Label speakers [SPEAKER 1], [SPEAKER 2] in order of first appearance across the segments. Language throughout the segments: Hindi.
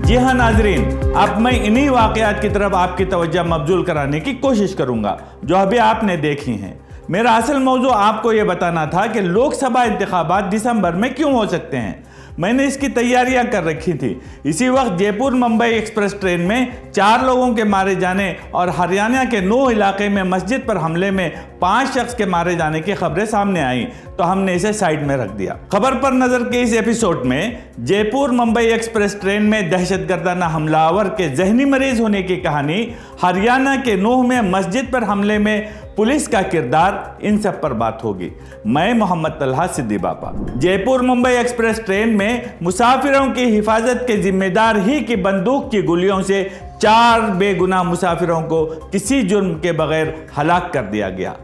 [SPEAKER 1] जी हाँ नाजरीन, अब मैं इन्हीं वाकयात की तरफ आपकी तवज्जो मबजूल कराने की कोशिश करूंगा जो अभी आपने देखी हैं। मेरा असल मौजू आपको ये बताना था कि लोकसभा इंतखाबात दिसंबर में क्यों हो सकते हैं। मैंने इसकी तैयारियां कर रखी थी। इसी वक्त जयपुर मुंबई एक्सप्रेस ट्रेन में 4 लोगों के मारे जाने और हरियाणा के 9 इलाके में मस्जिद पर हमले में 5 शख्स के मारे जाने की खबरें सामने आई, तो हमने इसे साइड में रख दिया। खबर पर नजर के इस एपिसोड में जयपुर मुंबई एक्सप्रेस ट्रेन में दहशतगर्दाना हमलावर के जहनी मरीज होने की कहानी, हरियाणा के नूह में मस्जिद पर हमले में पुलिस का किरदार, इन सब पर बात होगी। मैं मोहम्मद तलहा सिद्दी बाबा। जयपुर मुंबई एक्सप्रेस ट्रेन में मुसाफिरों की हिफाजत के जिम्मेदार ही की बंदूक की गोलियों से 4 बेगुनाह मुसाफिरों को किसी जुर्म के बगैर हलाक कर दिया गया।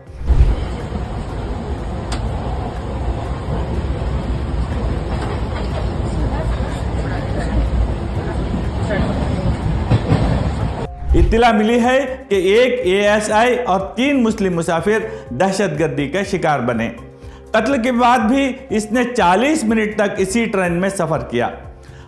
[SPEAKER 1] इत्तला मिली है कि एक एएसआई और 3 मुस्लिम मुसाफिर दहशतगर्दी का शिकार बने। कत्ल के बाद भी इसने 40 मिनट तक इसी ट्रेन में सफर किया।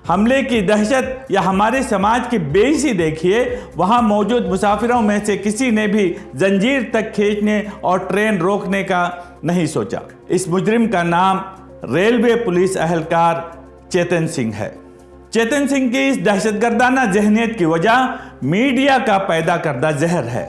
[SPEAKER 1] हमले की दहशत या हमारे समाज की बेइज्जती देखिए, वहां मौजूद मुसाफिरों में से किसी ने भी जंजीर तक खींचने और ट्रेन रोकने का नहीं सोचा। इस मुजरिम का नाम रेलवे पुलिस एहलकार चेतन सिंह है। चेतन सिंह की इस दहशतगर्दाना जहनियत की वजह मीडिया का पैदा करदा जहर है।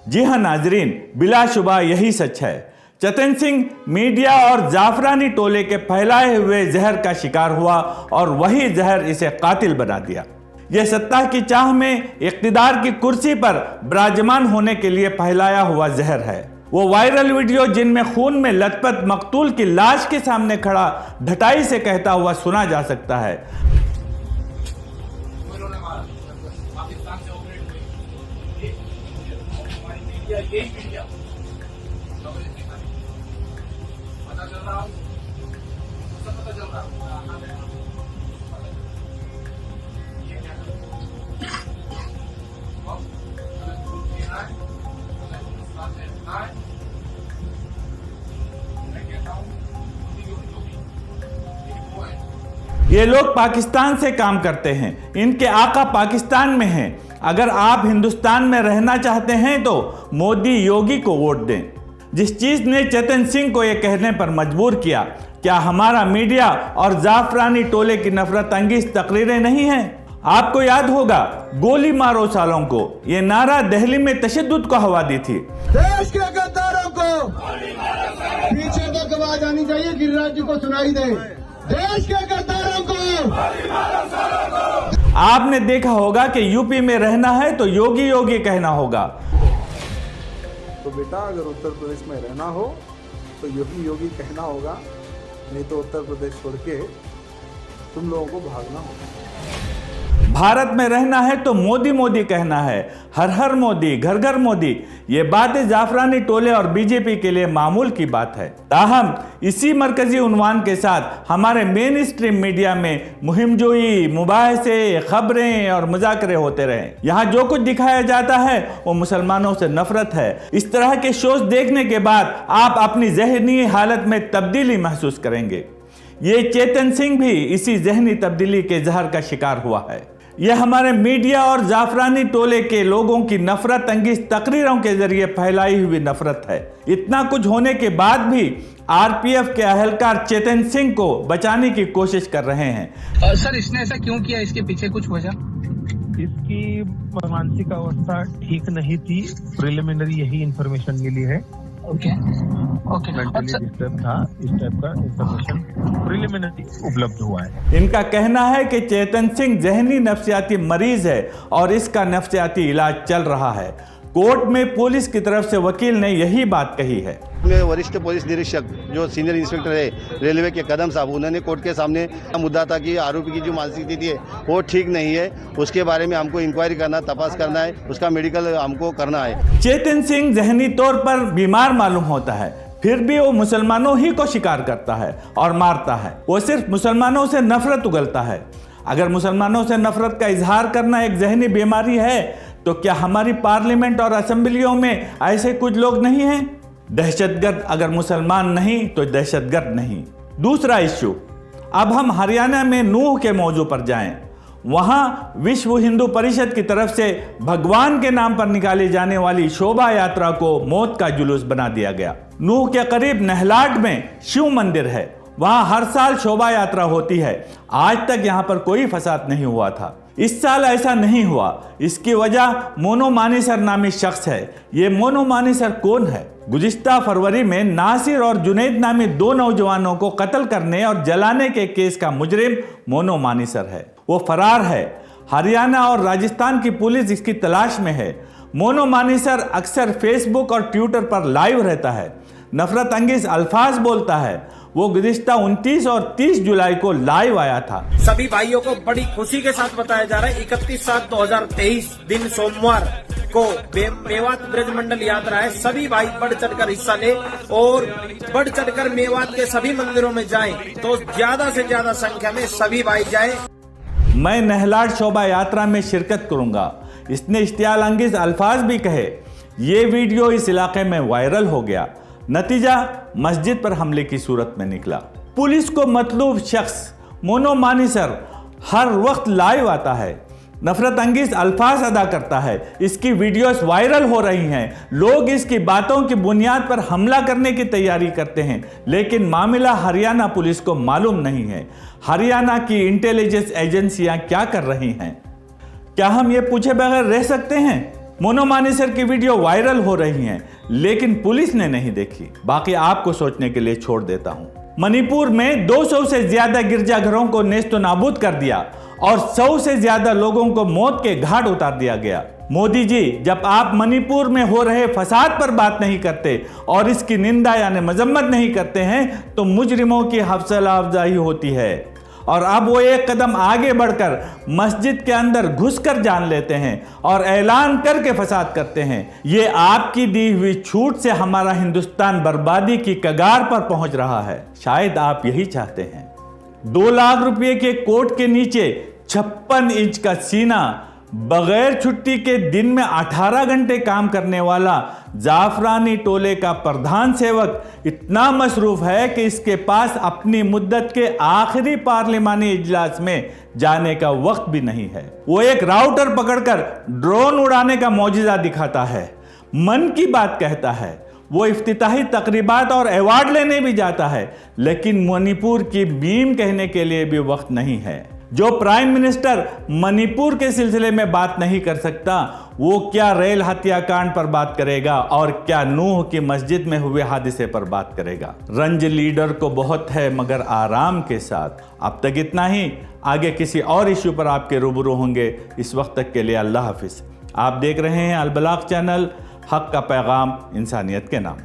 [SPEAKER 1] जी हाँ नाजरीन, बिलाशुबा यही सच है। चेतन सिंह मीडिया और जाफरानी टोले के फैलाए हुए जहर का शिकार हुआ और वही जहर इसे कातिल बना दिया। यह सत्ता की चाह में इख्तिदार की कुर्सी पर विराजमान होने के लिए फैलाया हुआ जहर है। वो वायरल वीडियो जिनमें खून में लथपथ मकतूल की लाश के सामने खड़ा ढटाई से कहता हुआ सुना जा सकता है, ये लोग पाकिस्तान से काम करते हैं, इनके आका पाकिस्तान में हैं। अगर आप हिंदुस्तान में रहना चाहते हैं तो मोदी योगी को वोट दें। जिस चीज ने चेतन सिंह को यह कहने पर मजबूर किया, क्या हमारा मीडिया और जाफरानी टोले की नफरत अंगेज तकरीरें नहीं हैं? आपको याद होगा, गोली मारो सालों को, ये नारा दिल्ली में तशद्दुद को हवा दी थी।
[SPEAKER 2] देश के गद्दारों को पीछे तक आवाज आनी चाहिए, गिरिराज जी को सुनाई दे। देश के गद्दारों को।
[SPEAKER 1] आपने देखा होगा कि यूपी में रहना है तो योगी योगी कहना होगा।
[SPEAKER 3] तो बेटा अगर उत्तर प्रदेश में रहना हो तो योगी योगी कहना होगा, नहीं तो उत्तर प्रदेश छोड़ के तुम लोगों को भागना होगा।
[SPEAKER 1] भारत में रहना है तो मोदी मोदी कहना है, हर हर मोदी, घर घर मोदी। ये बातें जाफरानी टोले और बीजेपी के लिए मामूल की बात है। ताहम इसी मरकजी उन्वान के साथ हमारे मेन स्ट्रीम मीडिया में मुहिमजोई, मुबाहसे, खबरें और मुज़ाकरे होते रहे। यहाँ जो कुछ दिखाया जाता है वो मुसलमानों से नफरत है। इस तरह के शोज देखने के बाद आप अपनी जहनी हालत में तब्दीली महसूस करेंगे। ये चेतन सिंह भी इसी जहनी तब्दीली के जहर का शिकार हुआ है। यह हमारे मीडिया और जाफरानी टोले के लोगों की नफरत अंगेज तकरीरों के जरिए फैलाई हुई नफरत है। इतना कुछ होने के बाद भी आरपीएफ के अहलकार चेतन सिंह को बचाने की कोशिश कर रहे हैं।
[SPEAKER 4] सर, इसने ऐसा क्यों किया? इसके पीछे कुछ वजह?
[SPEAKER 5] इसकी मानसिक अवस्था ठीक नहीं थी, प्रिलिमिनरी यही इंफॉर्मेशन मिली है।
[SPEAKER 4] ओके।
[SPEAKER 5] मेंटली डिस्टर्ब था, इस टाइप का इंफॉर्मेशन प्रिलिमिनरी उपलब्ध हुआ है।
[SPEAKER 1] इनका कहना है कि चेतन सिंह जहनी नफ्सियाती मरीज है और इसका नफ्सियाती इलाज चल रहा है। कोर्ट में पुलिस की तरफ से वकील ने यही बात कही है।
[SPEAKER 6] वरिष्ठ पुलिस निरीक्षक जो सीनियर इंस्पेक्टर है रेलवे के कदम साहब, उन्होंने कोर्ट के सामने मुद्दा था कि आरोपी की जो मानसिक स्थिति है वो ठीक नहीं है, उसके बारे में हमको इंक्वायरी करना, तपास करना है, उसका मेडिकल हमको करना है।
[SPEAKER 1] चेतन सिंह जहनी तौर पर बीमार मालूम होता है, फिर भी वो मुसलमानों ही को शिकार करता है और मारता है। वो सिर्फ मुसलमानों से नफरत उगलता है। अगर मुसलमानों से नफरत का इजहार करना एक जहनी बीमारी है तो क्या हमारी पार्लियामेंट और असेंबलियों में ऐसे कुछ लोग नहीं हैं? दहशतगर्द अगर मुसलमान नहीं तो दहशतगर्द नहीं। दूसरा इश्यू, अब हम हरियाणा में नूह के मौजू पर जाएं। वहां विश्व हिंदू परिषद की तरफ से भगवान के नाम पर निकाली जाने वाली शोभा यात्रा को मौत का जुलूस बना दिया गया। नूह के करीब नहलाट में शिव मंदिर है, वहां हर साल शोभा यात्रा होती है। आज तक यहां पर कोई फसाद नहीं हुआ था। इस साल ऐसा नहीं हुआ। इसकी वजह मोनो मानिसर नामी शख्स है। ये मोनो मानिसर कौन है? गुज़िश्ता फरवरी में नासिर और जुनैद नामी 2 नौजवानों को कत्ल करने और जलाने के केस का मुजरिम मोनो मानिसर है। वो फरार है। हरियाणा और राजस्थान की पुलिस इसकी तलाश में है। मोनो मानिसर अक्सर फेसबुक और ट्विटर पर लाइव रहता है, नफरत अंगेज अल्फाज बोलता है। वो गुज़िश्ता 29 और 30 जुलाई को लाइव आया था।
[SPEAKER 7] सभी भाइयों को बड़ी खुशी के साथ बताया जा रहा है 31/7/2023 दिन सोमवार को मेवात ब्रज मंडल यात्रा है। सभी भाई बढ़ चढ़कर हिस्सा ले और बढ़ चढ़कर मेवात के सभी मंदिरों में जाएं, तो ज्यादा से ज्यादा संख्या में सभी भाई जाएं।
[SPEAKER 1] मैं नहलाट शोभा यात्रा में शिरकत करूंगा, इसने इश्तियाल अंगेज अल्फाज भी कहे। ये वीडियो इस इलाके में वायरल हो गया। नतीजा मस्जिद पर हमले की सूरत में निकला। पुलिस को मतलूब शख्स मोनो मानिसर हर वक्त लाइव आता है, नफरत अंगेज अल्फाज अदा करता है। इसकी वीडियोस वायरल हो रही हैं। लोग इसकी बातों की बुनियाद पर हमला करने की तैयारी करते हैं, लेकिन मामला हरियाणा पुलिस को मालूम नहीं है। हरियाणा की इंटेलिजेंस एजेंसियां क्या कर रही हैं? क्या हम ये पूछे बगैर रह सकते हैं? मोनो मानिसर की वीडियो वायरल हो रही हैं, लेकिन पुलिस ने नहीं देखी। बाकी आपको सोचने के लिए छोड़ देता हूं। मणिपुर में 200 से ज्यादा गिरजाघरों को नेस्तो नाबूद कर दिया और 100 से ज्यादा लोगों को मौत के घाट उतार दिया गया। मोदी जी, जब आप मणिपुर में हो रहे फसाद पर बात नहीं करते और इसकी निंदा यानी मजम्मत नहीं करते हैं, तो मुजरिमों की हौसला अफजाई होती है। और अब वो एक कदम आगे बढ़कर मस्जिद के अंदर घुसकर जान लेते हैं और ऐलान करके फसाद करते हैं। ये आपकी दी हुई छूट से हमारा हिंदुस्तान बर्बादी की कगार पर पहुंच रहा है। शायद आप यही चाहते हैं। 2 लाख रुपए के कोट के नीचे 56 इंच का सीना, बगैर छुट्टी के दिन में 18 घंटे काम करने वाला जाफरानी टोले का प्रधान सेवक इतना मसरूफ है कि इसके पास अपनी मुद्दत के आखिरी पार्लिमानी इजलास में जाने का वक्त भी नहीं है। वो एक राउटर पकड़कर ड्रोन उड़ाने का मौजिजा दिखाता है, मन की बात कहता है। वो इफ्तिताही तकरीबात और अवार्ड लेने भी जाता है, लेकिन मणिपुर की बीम कहने के लिए भी वक्त नहीं है। जो प्राइम मिनिस्टर मणिपुर के सिलसिले में बात नहीं कर सकता, वो क्या रेल हत्याकांड पर बात करेगा और क्या नूह की मस्जिद में हुए हादसे पर बात करेगा। रंज लीडर को बहुत है मगर आराम के साथ। अब तक इतना ही। आगे किसी और इश्यू पर आपके रूबरू होंगे। इस वक्त तक के लिए अल्लाह हाफिज। आप देख रहे हैं अलबलाग चैनल, हक का पैगाम इंसानियत के नाम।